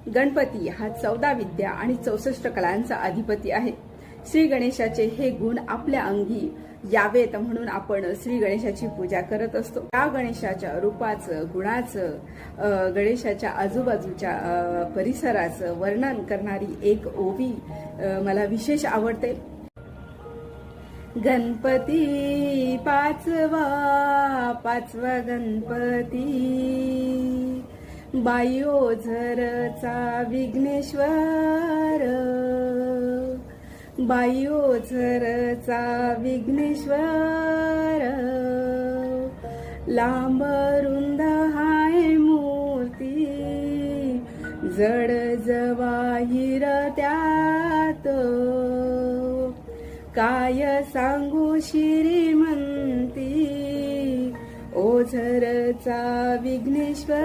गणपती हा 14 विद्या आणि 64 कलांचा अधिपती आहे. श्री गणेशाचे हे गुण आपल्या अंगी यावेत म्हणून आपण श्री गणेशाची पूजा करत असतो. या गणेशाच्या रूपाचं, गुणाचं, गणेशाच्या आजूबाजूच्या परिसराचं वर्णन करणारी एक ओवी मला विशेष आवडते. गणपती पाचवा गणपती, बाई ओझरचा विघ्नेश्वर, बाई ओझरचा विघ्नेश्वर, लांब रुंद हाय मूर्ती, जड जवाहीर त्यात, काय सांगू श्रीमंती, ओझरचा विघ्नेश्वर.